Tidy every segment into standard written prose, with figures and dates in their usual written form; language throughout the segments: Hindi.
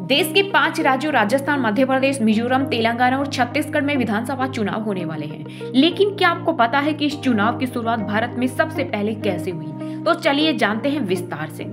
देश के 5 राज्यों राजस्थान, मध्य प्रदेश, मिजोरम, तेलंगाना और छत्तीसगढ़ में विधानसभा चुनाव होने वाले हैं। लेकिन क्या आपको पता है कि इस चुनाव की शुरुआत भारत में सबसे पहले कैसे हुई? तो चलिए जानते हैं विस्तार से।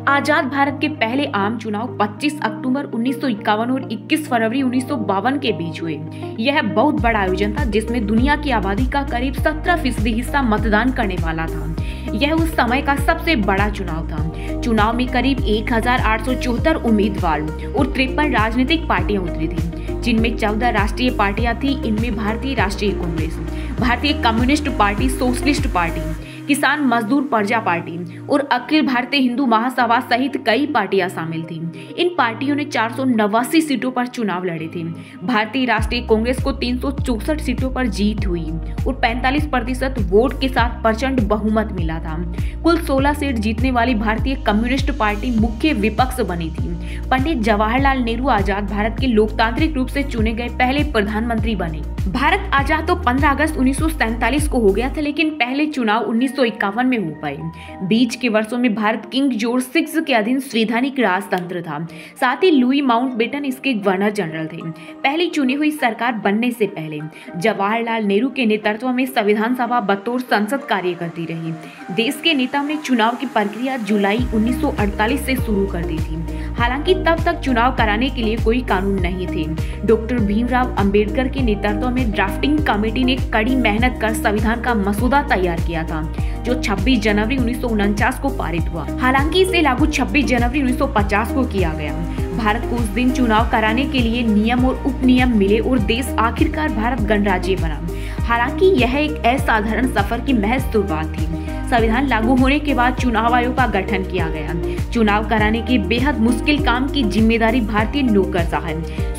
आजाद भारत के पहले आम चुनाव 25 अक्टूबर 1951 और 21 फरवरी 1952 के बीच हुए। यह बहुत बड़ा आयोजन था जिसमें दुनिया की आबादी का करीब 17% हिस्सा मतदान करने वाला था। यह उस समय का सबसे बड़ा चुनाव था। चुनाव में करीब 1874 उम्मीदवार और 53 राजनीतिक पार्टियां उतरी थी, जिनमें 14 राष्ट्रीय पार्टियां थी। इनमें भारतीय राष्ट्रीय कांग्रेस, भारतीय कम्युनिस्ट पार्टी, सोशलिस्ट पार्टी, किसान मजदूर प्रजा पार्टी और अखिल भारतीय हिंदू महासभा सहित कई पार्टियां शामिल थीं। इन पार्टियों ने 489 सीटों पर चुनाव लड़े थे। भारतीय राष्ट्रीय कांग्रेस को 364 सीटों पर जीत हुई और 45% वोट के साथ प्रचंड बहुमत मिला था। कुल 16 सीट जीतने वाली भारतीय कम्युनिस्ट पार्टी मुख्य विपक्ष बनी थी। पंडित जवाहरलाल नेहरू आजाद भारत के लोकतांत्रिक रूप से चुने गए पहले प्रधानमंत्री बने। भारत आजाद तो 15 अगस्त 1947 को हो गया था, लेकिन पहले चुनाव 1951 में हो पाए। बीच के वर्षों में भारत किंग जॉर्ज 6 के अधीन संवैधानिक राजतंत्र था। साथ ही लुई माउंटबेटन इसके गवर्नर जनरल थे। पहली चुनी हुई सरकार बनने से पहले जवाहरलाल नेहरू के नेतृत्व में संविधान सभा बतौर संसद कार्य करती रही। देश के नेताओं ने चुनाव की प्रक्रिया जुलाई 1948 से शुरू कर दी थी। हालांकि तब तक चुनाव कराने के लिए कोई कानून नहीं थे। डॉक्टर भीमराव अंबेडकर के नेतृत्व में ड्राफ्टिंग कमेटी ने कड़ी मेहनत कर संविधान का मसौदा तैयार किया था, जो 26 जनवरी 1949 को पारित हुआ। हालांकि इसे लागू 26 जनवरी 1950 को किया गया। भारत को उस दिन चुनाव कराने के लिए नियम और उपनियम मिले और देश आखिरकार भारत गणराज्य बना। हालांकि यह एक असाधारण सफर की महज शुरुआत थी। संविधान लागू होने के बाद चुनाव आयोग का गठन किया गया। चुनाव कराने के बेहद मुश्किल काम की जिम्मेदारी भारतीय नौकरशाह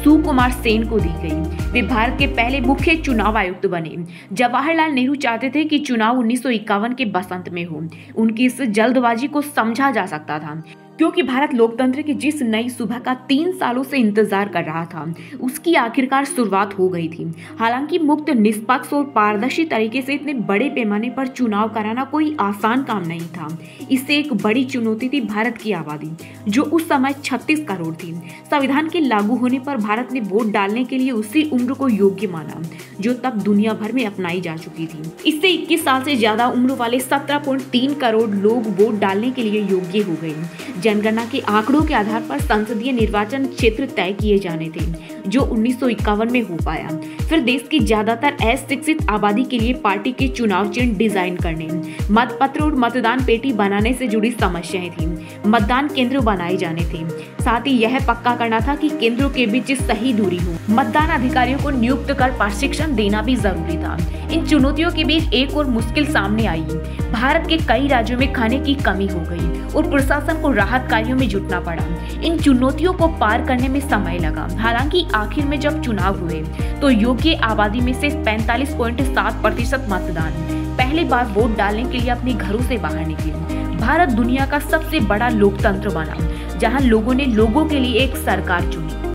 सुकुमार सेन को दी गई। वे भारत के पहले मुख्य चुनाव आयुक्त बने। जवाहरलाल नेहरू चाहते थे कि चुनाव 1951 के बसंत में हो। उनकी इस जल्दबाजी को समझा जा सकता था, क्योंकि भारत लोकतंत्र की जिस नई सुबह का 3 सालों से इंतजार कर रहा था, उसकी आखिरकार शुरुआत हो गई थी। हालांकि मुक्त, निष्पक्ष और पारदर्शी तरीके से इतने बड़े पैमाने पर चुनाव कराना कोई आसान काम नहीं था। इससे एक बड़ी चुनौती थी भारत की आबादी, जो उस समय 36 करोड़ थी। संविधान के लागू होने पर भारत ने वोट डालने के लिए उसी उम्र को योग्य माना, जो तब दुनिया भर में अपनाई जा चुकी थी। इससे 21 साल से ज्यादा उम्र वाले 17.3 करोड़ लोग वोट डालने के लिए योग्य हो गए। जनगणना के आंकड़ों के आधार पर संसदीय निर्वाचन क्षेत्र तय किए जाने थे, जो 1951 में हो पाया। फिर देश की ज्यादातर अशिक्षित आबादी के लिए पार्टी के चुनाव चिन्ह डिजाइन करने, मतपत्र और मतदान पेटी बनाने से जुड़ी समस्याएं थी। मतदान केंद्र बनाए जाने थे। साथ ही यह पक्का करना था कि केंद्रों के बीच सही दूरी हो। मतदान अधिकारियों को नियुक्त कर प्रशिक्षण देना भी जरूरी था। इन चुनौतियों के बीच एक और मुश्किल सामने आई। भारत के कई राज्यों में खाने की कमी हो गई और प्रशासन को राहत कार्यों में जुटना पड़ा। इन चुनौतियों को पार करने में समय लगा। हालांकि आखिर में जब चुनाव हुए तो योग्य आबादी में से 45.7% मतदान पहली बार वोट डालने के लिए अपने घरों से बाहर निकले। भारत दुनिया का सबसे बड़ा लोकतंत्र बना, जहां लोगों ने लोगों के लिए एक सरकार चुनी।